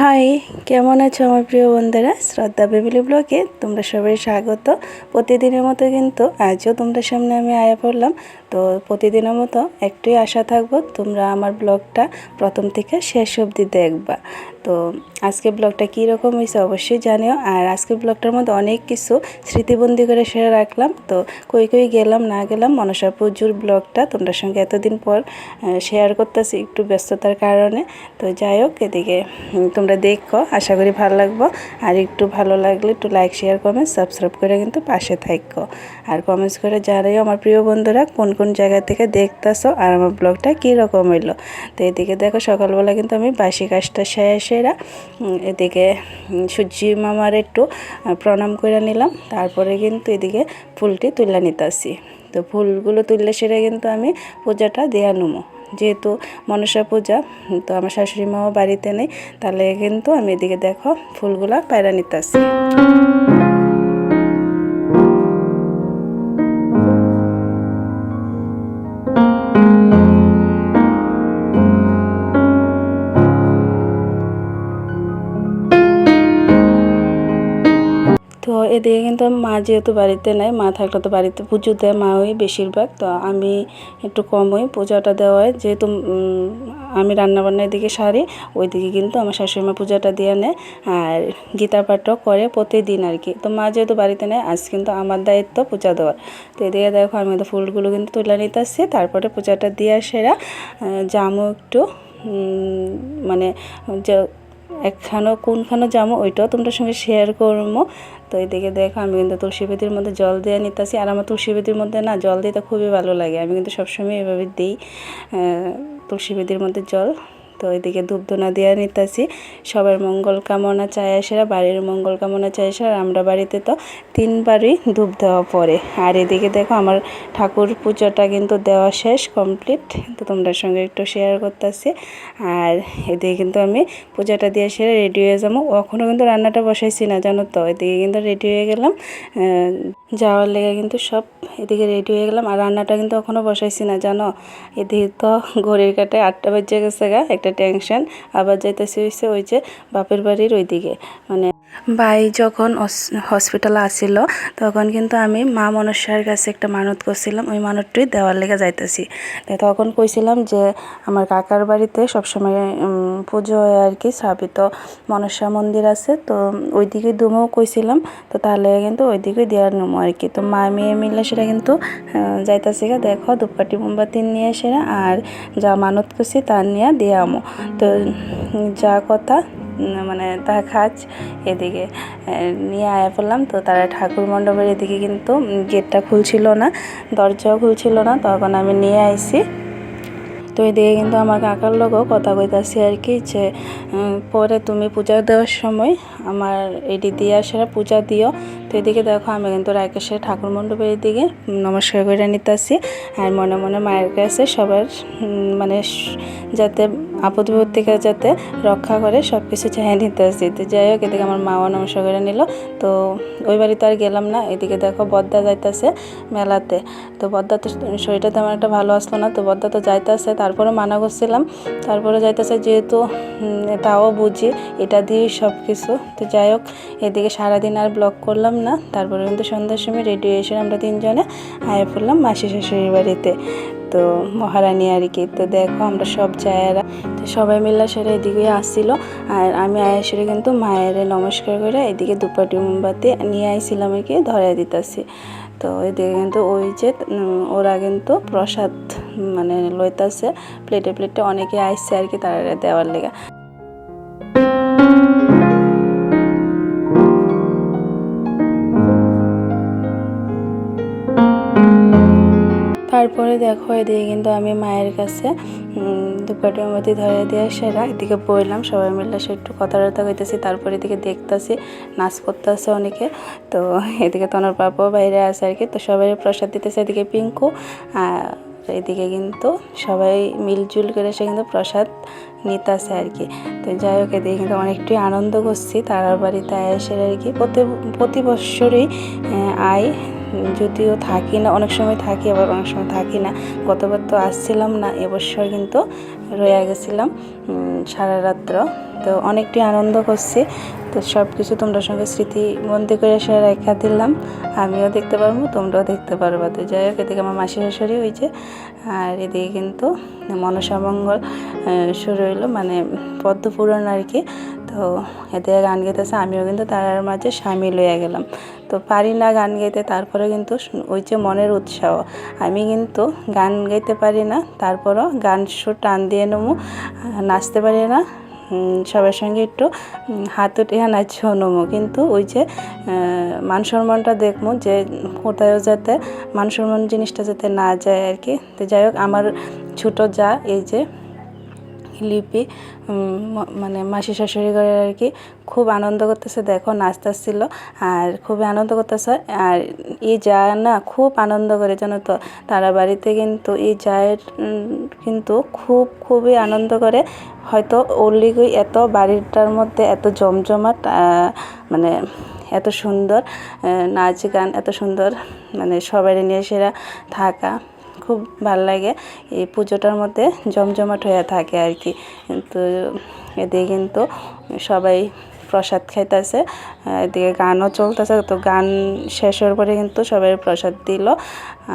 High, কেমন আছো আমার প্রিয় বন্ধুরা? শ্রদ্ধা ফ্যামিলি ব্লগে তোমরা সবাই স্বাগত। প্রতিদিনের মতো কিন্তু আজও তোমরা সামনে আমি আয়া পড়লাম। তো প্রতিদিনের মতো একটুই আশা থাকবো তোমরা আমার ব্লগটা প্রথম থেকে শেষ অবধি দেখবা। তো আজকে ব্লগটা কীরকম হয়েছে অবশ্যই জানিও। আর আজকের ব্লগটার মধ্যে অনেক কিছু স্মৃতিবন্দি করে সেরে রাখলাম। তো কই গেলাম না গেলাম মনসা পুজোর ব্লগটা তোমরা সঙ্গে এতদিন পর শেয়ার করতেছি একটু ব্যস্ততার কারণে। তো যাই হোক, এদিকে তোমরা দেখো, আশা করি ভালো লাগবো। আর একটু ভালো লাগলে একটু লাইক শেয়ার কমেন্ট সাবস্ক্রাইব করে কিন্তু পাশে থাকো। আর কমেন্টস করে জানাইও আমার প্রিয় বন্ধুরা কোন কোন জায়গা থেকে দেখতেছো আর আমার ব্লগটা কীরকম হইলো। তো এদিকে দেখো, সকালবেলা কিন্তু আমি বাসি কাজটা সেরা এদিকে সূর্যি মামার একটু প্রণাম করে নিলাম। তারপরে কিন্তু এদিকে ফুলটি তুলে নিতেছি। তো ফুলগুলো তুললে সেরে কিন্তু আমি পূজাটা দেয়া নেবো, যেহেতু মনসা পূজা। তো আমার শাশুড়ি মাও বাড়িতে নেই, তাহলে কিন্তু আমি এদিকে দেখো ফুলগুলা পায়রা নিতেছি। তো এদিকে কিন্তু মা যেহেতু বাড়িতে নেয়, মা থাকলে তো বাড়িতে পুজো দেয় মা ওই বেশিরভাগ। তো আমি একটু কম ওই পূজাটা দেওয়া হয়, যেহেতু আমি রান্নাবান্নার দিকে সারি, ওইদিকে কিন্তু আমার শাশুড়িমা পূজাটা দিয়ে নেয় আর গীতা পাঠও করে প্রতিদিন আর কি। তো মা যেহেতু বাড়িতে নেয়, আজ কিন্তু আমার দায়িত্ব পূজা দেওয়ার। তো এদিকে দেখো আমি তো ফুলগুলো কিন্তু তুলে নিতে আসছি, তারপরে পূজাটা দিয়ে সেরা জামু একটু মানে যে একখানো কোনখানো জামো ওইটাও তোমাদের সঙ্গে শেয়ার করবো। তো এদিকে দেখো আমি কিন্তু তুলসী বেদির মধ্যে জল দিয়ে নিতেছি। আর আমার তুলসী বেদির মধ্যে না জল দিতে খুবই ভালো লাগে, আমি কিন্তু সবসময় এভাবে দিই তুলসী বেদির মধ্যে জল। তো এদিকে ধূপধুনা দিয়ে নিতেছি। সবার মঙ্গল কামনা চায় সেরা, বাড়ির মঙ্গল কামনা চায় সেরা। আমরা বাড়িতে তো 3 বারই ধূপ দেওয়া পড়ে। আর এদিকে দেখো আমার ঠাকুর পুজোটা কিন্তু দেওয়া শেষ কমপ্লিট। তো তোমরা সঙ্গে একটু শেয়ার করতেছি। আর এদিকে কিন্তু আমি পূজাটা দিয়ে সেরে রেডি হয়ে যাবো। এখনও কিন্তু রান্নাটা বসাইছি না জানো তো। এদিকে কিন্তু রেডি হয়ে গেলাম যাওয়ার লেগে, কিন্তু সব এদিকে রেডি হয়ে গেলাম। আর রান্নাটা কিন্তু এখনও বসাইছি না জানো। এদিকে তো ঘড়ির কাটায় 8টা বেজে গেছে গা, একটা টেনশন। আবার যাইতেছি হয়েছে ওই যে বাপের বাড়ির ওইদিকে, মানে ভাই যখন হসপিটালে আসিল তখন কিন্তু আমি মা মনসার কাছে একটা মানত করছিলাম, ওই মানতটাই দেওয়ার লেগে যাইতেছি। তখন কইছিলাম যে আমার কাকার বাড়িতে সবসময় পুজো হয় আর কি, স্থাপিত মনসা মন্দির আছে, তো ওইদিকে দুমও কইছিলাম। তো তাহলে কিন্তু ওইদিকে দেওয়ার নেবো আর কি। তো মা মেয়ে মিলে সেটা কিন্তু যাইতেছি গা। দেখো ধূপকাঠি মোমবাতি নিয়ে সেরা আর যা মানত করছি তার নিয়ে দিয়ে আমো। তো যা কথা মানে তা খাজ এদিকে নিয়ে আয়া পড়লাম। তো তারা ঠাকুর মণ্ডপের এদিকে কিন্তু গেটটা খুলছিল না, দরজাও খুলছিল না, তখন আমি নিয়ে আইছি। তো এদিকে কিন্তু আমার কাকার লোকও কথা কইতাছি আর কি, যে পরে তুমি পূজা দেওয়ার সময় আমার এটি দিয়ে আসে পূজা দিও। তো এদিকে দেখো আমি কিন্তু রাকেশের ঠাকুর মণ্ডপের দিকে নমস্কার করে নিতেছি। আর মনে মনে মায়ের কাছে সবার মানে যাতে আপদ বিপদ থেকে যাতে রক্ষা করে সব কিছু চাই নিতেছি। তো যাই হোক, এদিকে আমার মাও নমস্কার করে নিল। তো ওই বাড়িতে আর গেলাম না। এদিকে দেখো বদ্দা যাইতেছে মেলাতে। তো বদ্দা তো শরীরটা তেমন একটা ভালো আসলো না, তো বদ্দা তো যাইতেছে, তারপরে মানা করছিলাম, তারপরে যাইতেছে যেহেতু তাও বুঝি এটা দিয়েই সব কিছু। তো যাই হোক, এদিকে সারাদিন আর ব্লগ করলাম না। তারপরে কিন্তু সন্ধ্যার সময় রেডি হয়ে এসে আমরা 3 জনে আয়া পড়লাম মাসি শাশুড়ির বাড়িতে, তো মহারানী আর কি। তো দেখো আমরা সব জায়গারা তো সবাই মিলে সেটা এদিকে আসছিল। আর আমি আয়েসরে কিন্তু মায়ের নমস্কার করে এদিকে দুপাটি মোমবাতি নিয়ে আইছিলাম আর কি, ধরে দিতেছি। তো এদিকে কিন্তু ওই যে ওরা কিন্তু প্রসাদ মানে লইতাছে প্লেটে প্লেটে, অনেকে আইসছে আর কি তারা দেওয়ার লেগে। তারপরে দেখো এদিকে কিন্তু আমি মায়ের কাছে ধূপকাঠি মোমবাতি ধরে দিয়ে সেরা এদিকে বইলাম, সবাই মিলে সে একটু কথা কইতেছি। তারপরে এদিকে দেখতেছি নাচ করতেছে অনেকে। তো এদিকে তনর পাপাও বাইরে আছে আর কি, তো সবাই প্রসাদ দিতেছে। এদিকে পিঙ্কু এদিকে কিন্তু সবাই মিলজুল করে সে কিন্তু প্রসাদ নিতেছে আর কি। তো যাই হোক, এদিকে কিন্তু অনেকটাই আনন্দ করছি তারার বাড়িতে এসে আর কি। প্রতি বছরই আই যদিও থাকি না, অনেক সময় থাকি আবার অনেক সময় থাকি না। গতবার তো আসছিলাম না, এবছর কিন্তু রয়ে গেছিলাম সারা রাত্র। তো অনেকটাই আনন্দ করছি। তো সব কিছু তোমরা সঙ্গে স্মৃতিবন্দি করে সে রেখা দিলাম, আমিও দেখতে পারবো, তোমরাও দেখতে পারবা। তো যাই হোক, এদিকে আমার মাসি শাশুড়ি হয়েছে, আর এদিকে কিন্তু মনসামঙ্গল শুরু হইলো, মানে পদ্ম পুরাণ আর কি। তো এদিকে গান গাইতেছে, আমিও কিন্তু তার মাঝে সামিল হয়ে গেলাম। তো পারি না গান গাইতে, তারপরে কিন্তু ওই যে মনের উৎসাহ, আমি কিন্তু গান গাইতে পারি না, তারপরও গান সুর টান দিয়ে নেবো, নাচতে পারি না, সবার সঙ্গে একটু হাত উঠে নাচও নেবো, কিন্তু ওই যে মান সম্মানটা দেখবো যে কোথায়ও যাতে মান সম্মান জিনিসটা যাতে না যায় আর কি। তো যাই হোক, আমার ছোটো যা এই যে লিপি, মানে মাসি শাশুড়ি ঘরে আর কি, খুব আনন্দ করতেছে, দেখো নাচতেছিল আর খুবই আনন্দ করতেছে। আর এই যা না খুব আনন্দ করে, জানো তো, তারা বাড়িতে কিন্তু এই জায়ের কিন্তু খুবই আনন্দ করে। হয়তো ওর লিগেই এত বাড়িটার মধ্যে এত জমজমাট, মানে এত সুন্দর নাচ গান, এত সুন্দর মানে সবাই নিয়ে সেরা থাকা, খুব ভাল লাগে। এই পুজোটার মধ্যে জমজমাট হয়ে থাকে আর কি। তো এদিকে কিন্তু সবাই প্রসাদ খাইতেছে, এদিকে গানও চলতেছে। তো গান শেষ হওয়ার পরে কিন্তু সবাই প্রসাদ দিল,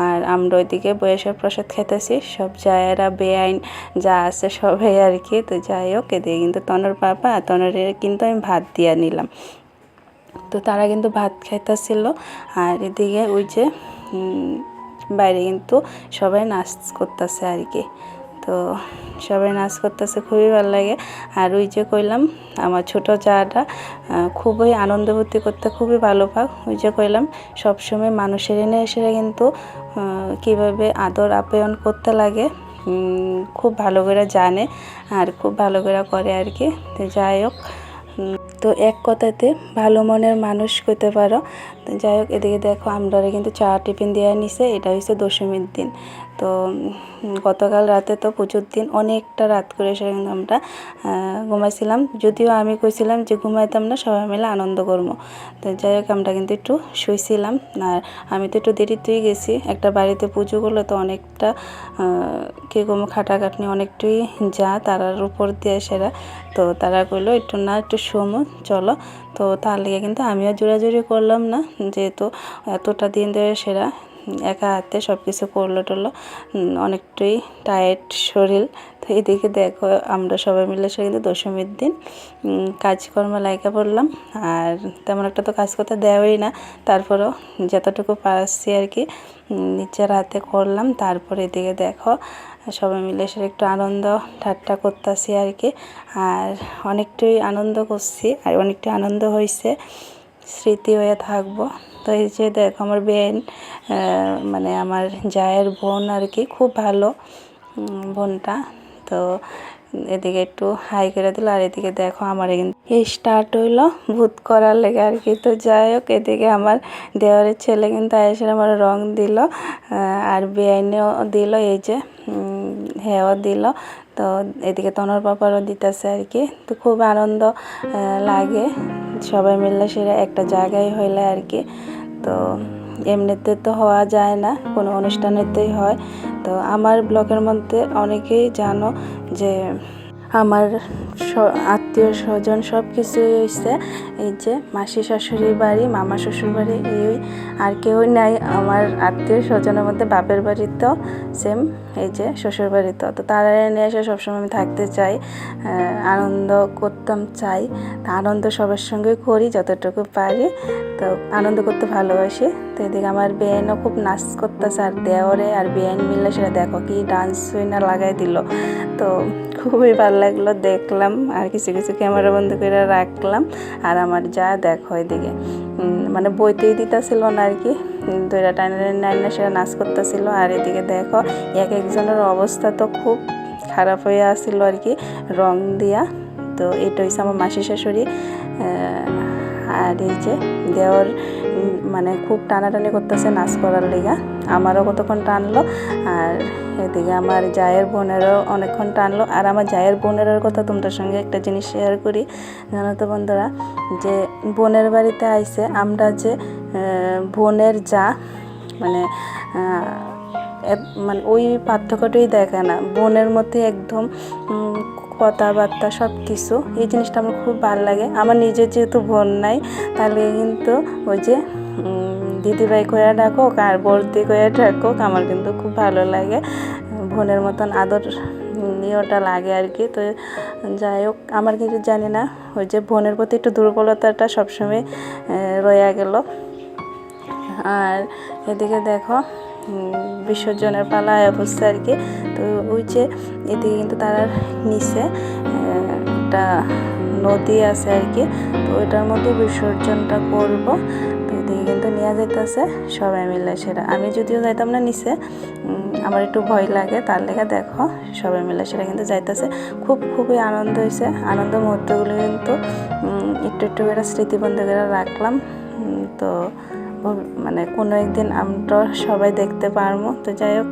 আর আমরা ওইদিকে বয়সের প্রসাদ খাইতেছি, সব জায়েরা বেআইন যা আছে সবাই আর কি। তো যাই হোক, এদিকে কিন্তু তনর পাপা আর তনরের কিন্তু আমি ভাত দিয়ে নিলাম। তো তারা কিন্তু ভাত খাইতেছিল, আর এদিকে ওই যে বাইরে কিন্তু সবাই নাচ করতেছে আর কি। তো সবাই নাচ করতেছে, খুবই ভালো লাগে। আর ওই যে কইলাম, আমার ছোটো জাটা খুবই আনন্দ ভর্তি করতে খুবই ভালো পাক। ওই যে কইলাম, সবসময় মানুষের এনে এসে কিন্তু কীভাবে আদর আপ্যায়ন করতে লাগে খুব ভালো করে জানে, আর খুব ভালো করে করে আর কি। তো যাই হোক, তো এক কথাতে ভালো মনের মানুষ করতে পারো। তো যাই হোক, এদিকে দেখো আমরা কিন্তু চা টিফিন দেওয়া নিছে, এটা হচ্ছে দশমীর দিন। তো গতকাল রাতে তো পুজোর দিন অনেকটা রাত করে এসে কিন্তু আমরা ঘুমাইছিলাম, যদিও আমি কইছিলাম যে ঘুমাইতাম না, সবাই মিলে আনন্দ করবো। তো যাই হোক, আমরা কিন্তু একটু শুয়েছিলাম, আর আমি তো একটু দেরিতেই গেছি। একটা বাড়িতে পুজো করলে তো অনেকটা কী করবো, খাটাখাটনি অনেকটাই যা তারার উপর দিয়ে সেরা। তো তারা কইলো একটু না, একটু শোমো চলো। তো তার লেগে কিন্তু আমিও জোরাজুরি করলাম না, যেহেতু এতটা দিন ধরে সেরা একা হাতে সব কিছু করলো টলো, অনেকটাই টায়ার্ড শরীর। তো এদিকে দেখো, আমরা সবাই মিলে সে কিন্তু দশমীর দিন কাজকর্ম লাইকা পড়লাম, আর তেমন একটা তো কাজ করতে দেওয়াই না, তারপরেও যতটুকু পারছি আর কি নিজের হাতে করলাম। তারপরে এদিকে দেখো সবাই মিলে সে একটু আনন্দ ঠাট্টা করতেছি আর কি, আর অনেকটাই আনন্দ করছি, আর অনেকটাই আনন্দ হয়েছে, স্মৃতি হয়ে থাকবো। তো এই যে দেখো আমার বোন, মানে আমার জায়ের বোন আর কি, খুব ভালো বোনটা। তো এদিকে একটু হাই করে দিল, আর এদিকে দেখো আমার কিন্তু এই স্টার্ট হইলো ভূত করার লেগে আর কি। তো যাই হোক, এদিকে আমার দেওয়ারের ছেলে কিন্তু এসে আমার রং দিল, আর বেআইনেও দিল, এই যে হেও দিল। তো এদিকে তনর পাপারও দিতেছে আর কি। তো খুব আনন্দ লাগে, সবাই মিললে সেটা একটা জায়গায় হইলে আর কি। তো এমনিতে তো হওয়া যায় না, কোনো অনুষ্ঠানেতেই হয়। তো আমার ব্লগের মধ্যে অনেকেই জানো যে আমার আত্মীয় স্বজন সব কিছুই হয়েছে, এই যে মাসি শাশুড়ির বাড়ি, মামা শ্বশুর বাড়ি, এই আর কেউই নাই আমার আত্মীয় স্বজনের মধ্যে। বাপের বাড়িতেও সেম, এই যে শ্বশুর বাড়িতেও। তো তারা নিয়ে এসে সবসময় আমি থাকতে চাই, আনন্দ করতাম চাই। তা আনন্দ সবার সঙ্গে করি যতটুকু পারি, তো আনন্দ করতে ভালোবাসি। তো এদিকে আমার বেআইনও খুব নাচ করতেছে, আর দেওরে আর বেআইন মিললে সেটা দেখো কি ডান্স না লাগাই দিল। তো খুবই ভালো লাগলো দেখলাম, আর কিছু কিছু ক্যামেরা বন্ধ করে রাখলাম। আর আমার যা দেখো এদিকে মানে বইতেই দিতেছিল না আর কি, দুইটা টাইনে সেটা নাচ করতেছিল। আর এদিকে দেখো এক একজনের অবস্থা তো খুব খারাপ হয়ে আসছিল আর কি রং দিয়া। তো এটা হচ্ছে আমার মাসি শাশুড়ি, আর এই যে দেওর মানে খুব টানাটানি করতেছে নাচ করার লেগা, আমারও কতক্ষণ টানলো, আর এদিকে আমার জায়ের বোনেরও অনেকক্ষণ টানলো। আর আমার জায়ের বোনেরার কথা তোমাদের সঙ্গে একটা জিনিস শেয়ার করি, জানো তো বন্ধুরা, যে বোনের বাড়িতে আইসে আমরা যে বোনের যা মানে মানে ওই পার্থক্যটাই দেখে না, বোনের মধ্যে একদম কথাবার্তা সব কিছু। এই জিনিসটা আমার খুব ভালো লাগে। আমার নিজের যেহেতু বোন নাই, তাহলে কিন্তু ওই যে দিদিভাই কইয়া ডাকুক আর বর্দি কইয়া ডাকুক আমার কিন্তু খুব ভালো লাগে, বোনের মতন আদর নিয়েওটা লাগে আর কি। তো যাই হোক, আমার কিন্তু জানি না ওই যে বোনের প্রতি একটু দুর্বলতাটা সবসময় রয়ে গেল। আর এদিকে দেখো বিসর্জনের পালা অবস্থা আর কি। তো ওই যে এদিকে কিন্তু তারা নিচে একটা নদী আছে আর কি, তো ওইটার মধ্যে বিসর্জনটা করব। তো এদিকে কিন্তু নিয়ে যাইতেছে সবাই মিলে। সেটা আমি যদিও যাইতাম না নিচে, আমার একটু ভয় লাগে, তার লেগে দেখো সবাই মিলে সেটা কিন্তু যাইতেছে। খুবই আনন্দ হয়েছে। আনন্দ মুহূর্তগুলো কিন্তু একটু একটু করে স্মৃতিবন্ধ করে রাখলাম। তো মানে কোনো একদিন আমরা সবাই দেখতে পারবো। তো যাই হোক,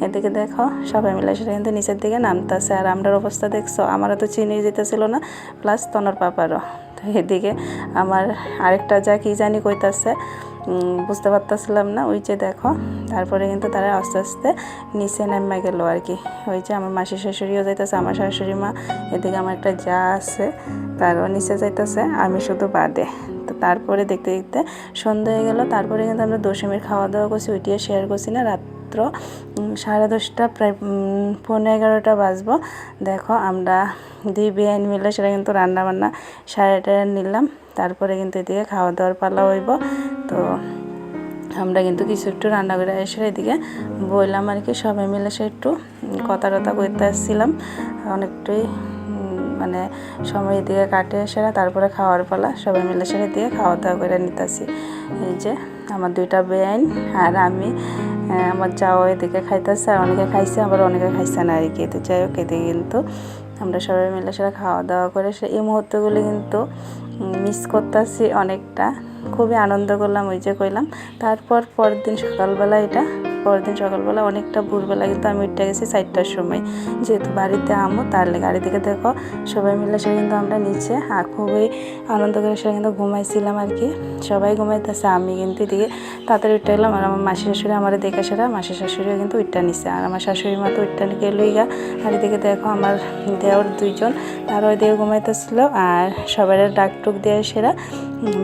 এদিকে দেখো সবাই মিলে সেটা কিন্তু নিচের দিকে নামতেছে। আর আমরার অবস্থা দেখছো, আমারও তো চিনি যেতেছিল না, প্লাস তনর পাপারও। তো এদিকে আমার আরেকটা যা কি জানি কইতাছে, বুঝতে পারতেছিলাম না। ওই যে দেখো তারপরে কিন্তু তারা আস্তে আস্তে নিচে নেমে গেল আর কি। ওই যে আমার মাসির শাশুড়িও যাইতেছে, আমার শাশুড়ি মা, এদিকে আমার একটা যা আছে তারও নিচে যাইতেছে, আমি শুধু বাদে। তো তারপরে দেখতে দেখতে সন্ধ্যা হয়ে গেল। তারপরে কিন্তু আমরা দশমীর খাওয়া দাওয়া করছি, ওইটিও শেয়ার করছি না। রাত্র 10:30 প্রায় 11:45 বাজবো। দেখো আমরা দুই বেআইন মিলে সেটা কিন্তু রান্নাবান্না 8:30 নিলাম। তারপরে কিন্তু এদিকে খাওয়া দাওয়ার পালা হইব। তো আমরা কিন্তু কিছু একটু রান্না করে এসে এদিকে বললাম আর কি, সবাই মিলে সে একটু কথা কইতে আসছিলাম অনেকটাই, মানে সময় দিয়ে কাটে সেরা। তারপরে খাওয়ার পালা, সবাই মিলে সেরে দিয়ে খাওয়া দাওয়া করে নিতেছি। এই যে আমার দুইটা বেআইন আর আমি, আমার যাও এদিকে খাইতেছে, আর অনেকে খাইছে, আবার অনেকে খাইছে না আর কি। তো যাই হোক, এদিকে কিন্তু আমরা সবাই মিলে সেরা খাওয়া দাওয়া করে এই মুহূর্তগুলি কিন্তু মিস করতেছি অনেকটা। খুবই আনন্দ করলাম, ওই যে কইলাম। তারপর পরের দিন সকালবেলা অনেকটা ভোরবেলা কিন্তু আমি উঠে গেছি 4টার সময়, যেহেতু বাড়িতে আমো তার লেগে। গাড়ি থেকে দেখো সবাই মিলে সে কিন্তু আমরা নিচে খুবই আনন্দ করে সে কিন্তু ঘুমাইছিলাম আর কি। সবাই ঘুমাইতেছে, আমি কিন্তু এদিকে তাড়াতাড়ি উঠে গেলাম। আর আমার মাসির শাশুড়ি আমার দেখে সেরা, মাসির শাশুড়িও কিন্তু উঠটা নিছে, আর আমার শাশুড়ি মা তো উঠটা নিয়ে লইগা। আর এদিকে দেখো আমার দেওর দুইজন তারা ওই দিকে ঘুমাইতেছিল, আর সবাই ডাকটুক দিয়ে সেরা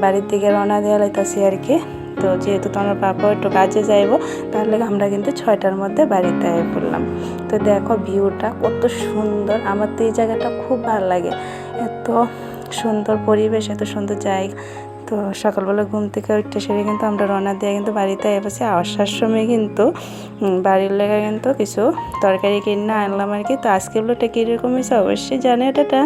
বাড়ির দিকে রওনা দেওয়া লাইতেছি আর কি। তো যেহেতু তোমার পাপা একটু কাজে যাইব, তাহলে আমরা কিন্তু 6টার মধ্যে বাড়িতে আয় পড়লাম। তো দেখো ভিউটা কত সুন্দর, আমার তো এই জায়গাটা খুব ভালো লাগে। এত সুন্দর পরিবেশ, এত সুন্দর জায়গা। তো সকালবেলা ঘুম থেকে উঠতে সেরে কিন্তু আমরা রওনা দিয়ে কিন্তু বাড়িতে এসেছি। আসার সময় কিন্তু বাড়ির লেগে কিন্তু কিছু তরকারি কিনে আনলাম আর কি। তো আজকে ব্লগটা কীরকম হয়েছে অবশ্যই জানে এটা।